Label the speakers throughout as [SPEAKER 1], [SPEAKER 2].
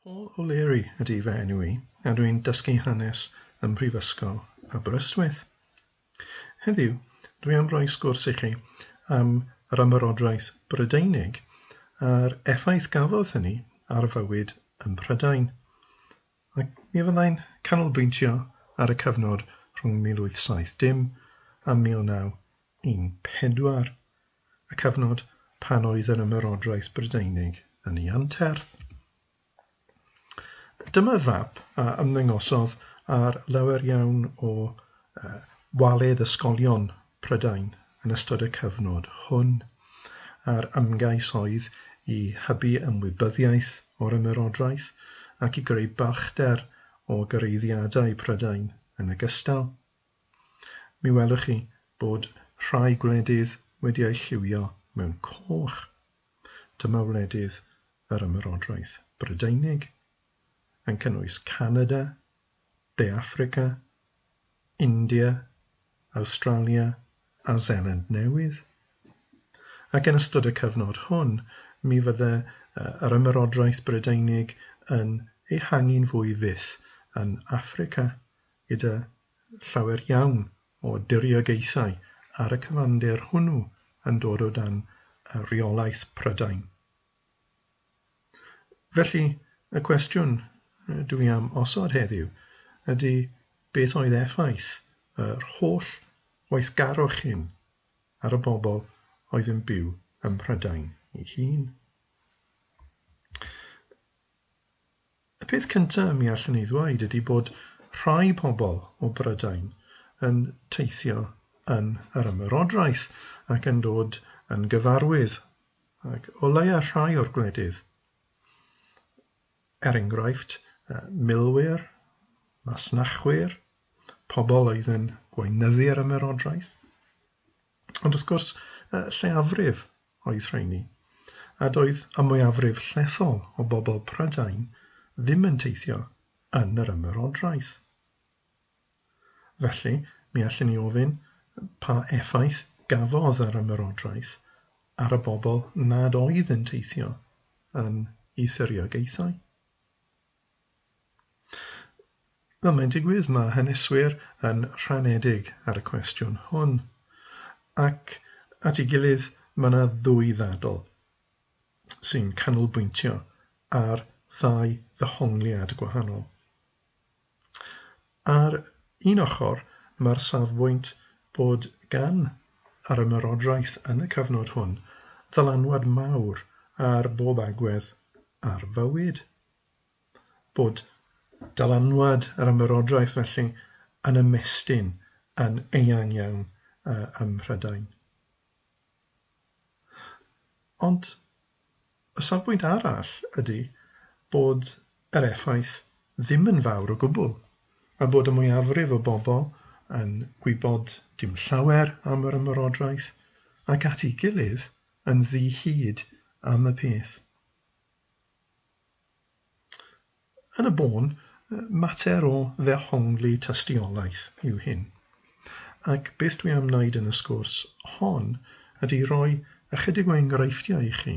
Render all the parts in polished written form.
[SPEAKER 1] Paul O'Leary ydy fy enw I, a dwi'n dysgu hanes ym Mhrifysgol Aberystwyth. Heddiw, dwi am roi sgwrs i chi am yr Ymerodraeth Brydeinig a'r effaith gafodd hynny ar fywyd ym Mhrydain. Ac mi fyddai'n canolbwyntio ar y cyfnod rhwng 1870 a 1914, y cyfnod pan oedd yr Ymerodraeth Brydeinig yn ei anterth. Dyma fap a ymddangosodd ar lawer iawn o waledd ysgolion Prydain yn ystod y cyfnod hwn, a'r ymgais oedd i hybu ymwybyddiaeth o'r Ymerodraeth ac i greu balchder o gyreiddiadau Prydain yn ogystal. Mi welwch chi bod rhai gwledydd wedi eu lliwio mewn coch. Dyma wledydd yr Ymerodraeth Brydeinig, yn cynnwys Canada, De Affrica, India, Awstralia a Zeeland Newydd. Ac yn ystod y cyfnod hwn, mi fydde yr Ymerodraeth Brydeinig yn ehangu'n fwy fyth yn Affrica, gyda llawer iawn o diriogaethau ar y cyfandir hwnnw yn dod o dan y reolaeth Prydain. Felly, y cwestiwn dwi am osod heddiw ydy beth oedd effaith yr holl weithgarwch hyn ar y bobl oedd yn byw ym Mhrydain ei hun. Y peth cyntaf mi allan ni ddweud ydy bod rhai pobl o Brydain yn teithio yn yr Ymerodraeth ac yn dod yn gyfarwydd ac o leia rhai o'r gwledydd. Enghraifft, milwyr, masnachwyr, pobl oedd yn gweinyddu'r Ymerodraeth. Ond wrth gwrs, lleiafrif oedd rheini, a doedd y mwyafrif llethol o bobl Prydain ddim yn teithio yn yr Ymerodraeth. Felly, mi allan ni ofyn pa effaith gafodd yr Ymerodraeth ar y bobl nad oedd yn teithio yn ei thiriogaethau. Wel, mae'n digwydd mae haneswyr yn rhanedig ar y cwestiwn hwn, ac at ei gilydd mae yna ddwy ddadl sy'n canolbwyntio ar ddau ddehongliad gwahanol. Ar un ochr, mae'r safbwynt bod gan yr Ymerodraeth yn y cyfnod hwn ddylanwad mawr ar bob agwedd ar fywyd. Bod dylanwad yr Ymerodraeth felly yn ymestyn yn eang iawn ym Mhrydain. Ond y safbwynt arall ydy bod yr effaith ddim yn fawr o gwbl, a bod y mwyafrif o bobl yn gwybod dim llawer am yr Ymerodraeth ac at ei gilydd yn ddi-hyd am y peth. Yn y bôn, mater o ddehongli tystiolaeth yw hyn. Ac beth dwi am wneud yn y sgwrs hon ydy roi ychydig o enghreifftiau i chi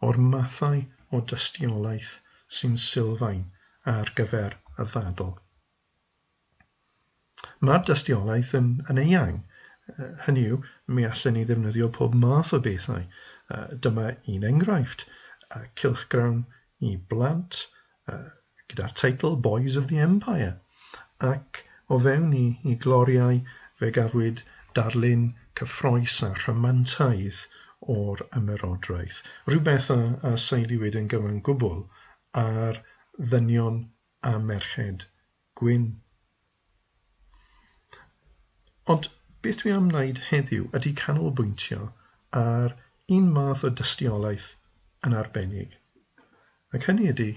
[SPEAKER 1] o'r mathau o dystiolaeth sy'n sylfaen ar gyfer y ddadl. Mae'r dystiolaeth yn eang. Hynny yw, mi allan ni ddefnyddio pob math o bethau. Dyma un enghraifft, cylchgrawn i blant, gyda'r teitl Boys of the Empire, ac o fewn i gloriau fe gafwyd darlun cyffroes a rhamantaidd o'r Ymerodraeth. Rhywbeth a seiliwyd yn gyfan gwbl ar ddynion a merched gwyn. Ond beth dwi am wneud heddiw ydy canolbwyntio ar un math o dystiolaeth yn arbennig, ac hynny ydy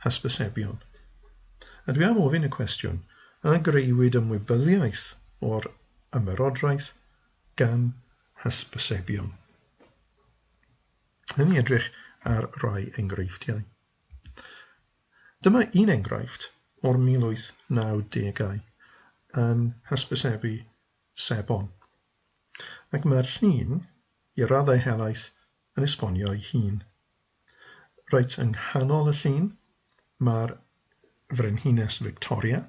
[SPEAKER 1] hysbysebion. A dwi am ofyn y cwestiwn, a greiwyd ymwybyddiaeth o'r Ymerodraeth gan hysbysebion? Hynny edrych ar rai enghreifftiau. Dyma un enghraifft o'r 1890au yn hysbysebu sebon, ac mae'r llun, i raddau helaeth, yn esbonio ei hun. Reit yng nghanol y llun, mae'r Frenhines Victoria.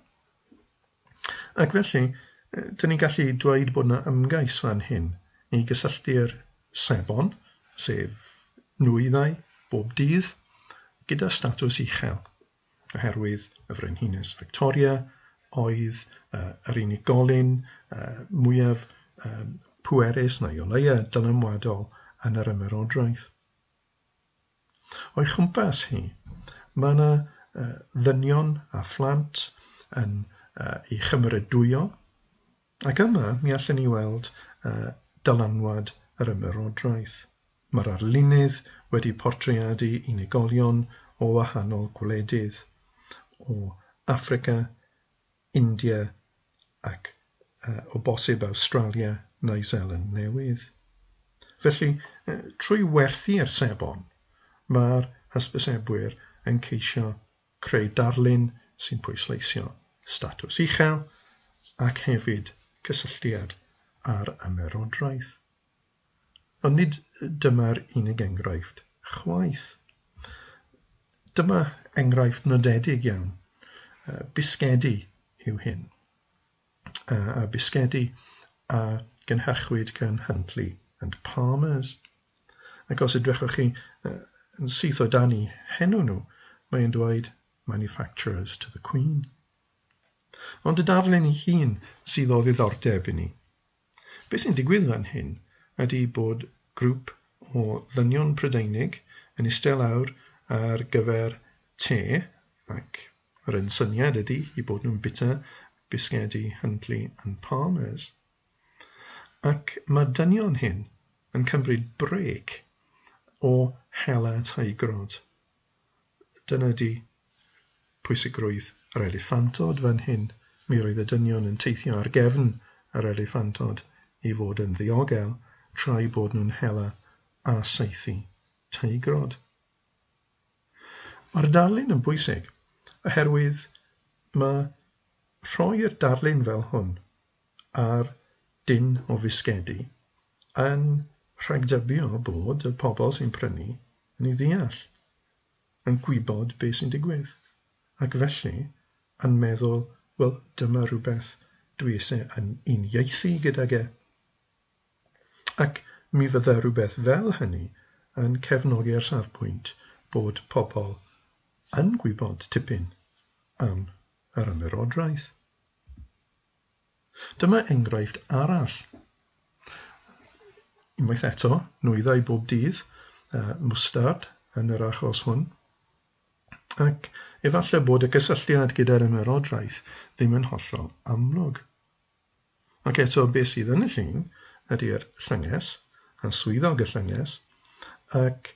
[SPEAKER 1] Ac felly, dyn ni'n gallu dweud bod yna ymgais fan hyn i gysylltu'r sebon, sef nwyddau bob dydd, gyda statws uchel, oherwydd y Frenhines Victoria oedd yr unigolyn mwyaf pwerus neu o leia dylanwadol yn yr Ymerodraeth. O'i chwmpas hi, mae yna ddynion a phlant yn ei chymrydwyo, ac yma mi allan ni weld dylanwad yr Ymerodraeth. Mae'r arlunydd wedi portreadu unigolion o wahanol gwledydd, o Affrica, India ac o bosib Awstralia neu Seland Newydd. Felly, trwy werthu'r sebon, mae'r hysbysebwyr yn ceisio creu darlun sy'n pwysleisio statws uchel ac hefyd cysylltiad â'r Ymerodraeth. Ond nid dyma'r unig enghraifft chwaith. Dyma enghraifft nodedig iawn. Bisgedi yw hyn. A bisgedi a gynhyrchwyd gan Huntley and Palmers. Ac os edrychwch chi yn syth o dan eu henw nhw, mae'n dweud manufacturers to the Queen. Ond y darlun ei hun sydd o ddiddordeb i ni. Be sy'n digwydd fan hyn ydy bod grŵp o ddynion Brydeinig yn eistedd lawr ar gyfer te, ac yr un syniad ydy i bod nhw'n bita bisgedi Huntley and Palmers. Ac mae dynion hyn yn cymryd brec o hela teigrod. Dyna di pwysigrwydd yr eliffantod fan hyn. Mi roedd y dynion yn teithio ar gefn yr eliffantod i fod yn ddiogel, tra'i bod nhw'n hela a saethu teigrod. Mae'r darlun yn bwysig, oherwydd mae rhoi'r darlun fel hwn ar dyn o fisgedi yn rhagdybio bod y pobl sy'n prynu yn ei ddeall, yn gwybod beth sy'n digwydd, ac felly yn meddwl, wel, dyma rhywbeth dwi eisiau yn uniaethu gydag e. Ac mi fydda rhywbeth fel hynny yn cefnogi'r safbwynt bod pobl yn gwybod tipyn am yr Ymerodraeth. Dyma enghraifft arall. Unwaith eto, nwyddau bob dydd, mwstard yn yr achos hwn, ac efallai bod y gysylltiad gyda'r Ymerodraeth ddim yn hollol amlwg. Ac eto, beth sydd yn y llun ydy'r llynges, a swyddog y llynges, ac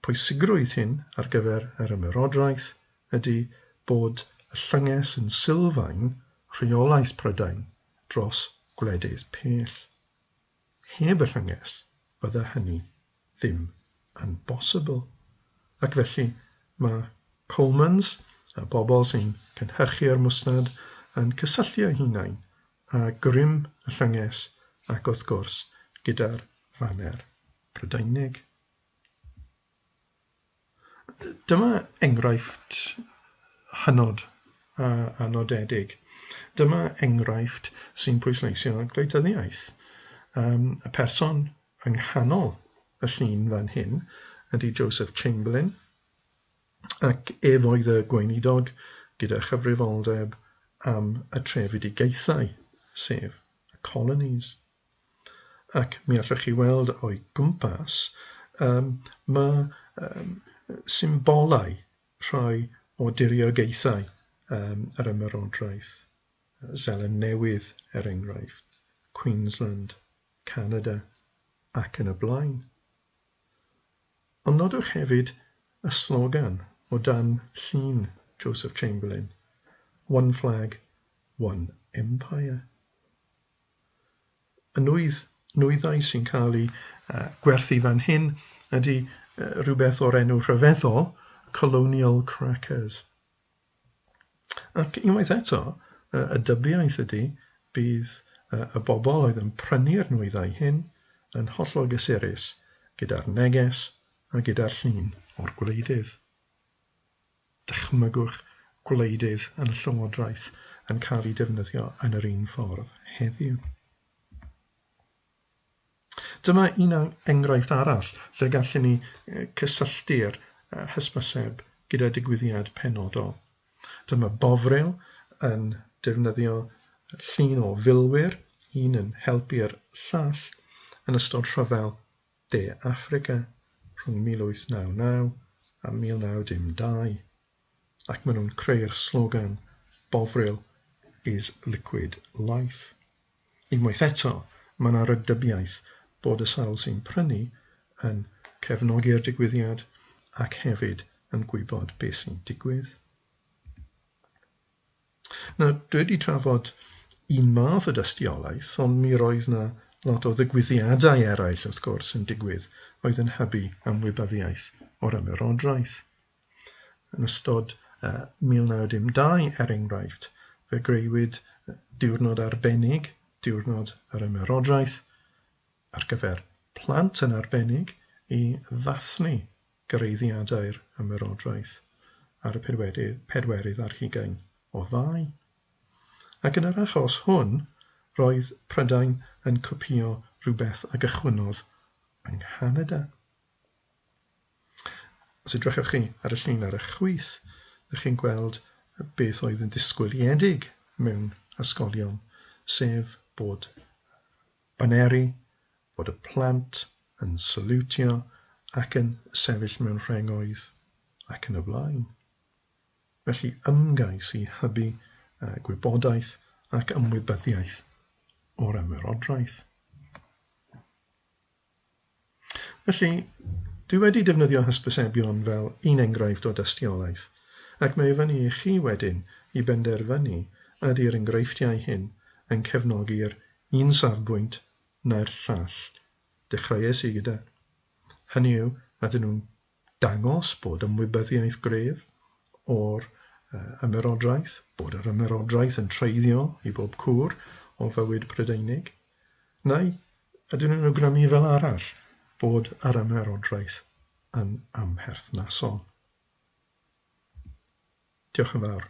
[SPEAKER 1] pwysigrwydd hyn ar gyfer yr Ymerodraeth ydy bod y llynges yn sylfaen rheolaeth Prydain dros gwledydd pell. Heb y llynges, bydda hynny ddim yn bosibl. Ac felly mae Colemans, a bobl sy'n cynhyrchu'r mwstad, yn cysylltu hunain a grym y llynges ac wrth gwrs gyda'r faner Brydeinig. Dyma enghraifft hynod a nodedig. Dyma enghraifft sy'n pwysleisio gwleidyddiaeth. Y person yng nghanol y llun fan hyn ydy Joseph Chamberlain, ac ef oedd y gweinidog gyda chyfrifoldeb am y trefedigaethau, sef y colonies. Ac mi allwch chi weld o'i gwmpas, mae symbolau rhai o diriogaethau yr Ymerodraeth. Seland Newydd, enghraifft, Queensland, Canada, ac yn y blaen. Ond nodwch hefyd y slogan o dan llun Joseph Chamberlain, One Flag, One Empire. Y nwyddau sy'n cael ei gwerthu fan hyn ydy rhywbeth o'r enw rhyfeddol Colonial Crackers. Ac unwaith eto, y dybiaeth ydy bydd y bobl oedd yn prynu'r nwyddau hyn yn hollol gysurus gyda'r neges a gyda'r llun o'r gwleidydd. dychmygwch gwleidydd yn y llywodraeth yn cael ei defnyddio yn yr un ffordd heddiw. Dyma un enghraifft arall lle gallwn ni cysylltu'r hysbyseb gyda digwyddiad penodol. Dyma bofril yn defnyddio llun o filwyr, un yn helpu'r llall yn ystod rhyfel De Affrica rhwng 1899 a 1912, ac maen nhw'n creu'r slogan bofril is liquid life. Unwaith eto, mae yna rygdybiaeth bod y sawl sy'n prynu yn cefnogi'r digwyddiad ac hefyd yn gwybod beth sy'n digwydd. Nawr, dwi wedi trafod un math o dystiolaeth, ond mi roedd yna lot o ddigwyddiadau eraill wrth gwrs yn digwydd oedd yn hybu ymwybyddiaeth o'r Ymerodraeth. Yn ystod 1912, er enghraifft, fe greuwyd diwrnod arbennig, diwrnod yr Ymerodraeth, ar gyfer plant yn arbennig i ddathlu gyrraeddiadau'r Ymerodraeth ar y 4 ar 20 o Fai. Ac yn yr achos hwn, roedd Prydain yn copïo rhywbeth a gychwynodd yng Nghanada. Os edrychwch chi ar y llun ar y chwith, ydych chi'n gweld beth oedd yn ddisgwyliedig mewn ysgolion, sef bod baneri, bod y plant yn salwtio ac yn sefyll mewn rhengoedd ac yn y blaen. Felly ymgais i hybu gwybodaeth ac ymwybyddiaeth o'r Ymerodraeth. Felly, dwi wedi defnyddio hysbysebion fel un enghraifft o dystiolaeth, ac mae fyny i chi wedyn i benderfynu ydy'r enghreifftiau hyn yn cefnogi'r un safbwynt na'r llall dechreuais i gyda. Hynny yw, ydyn nhw'n dangos bod ymwybyddiaeth gref o'r Ymerodraeth, bod yr Ymerodraeth yn treiddio i bob cwr o fywyd Brydeinig, neu ydyn nhw'n awgrymu fel arall bod yr Ymerodraeth yn amherthnasol. Diolch yn fawr.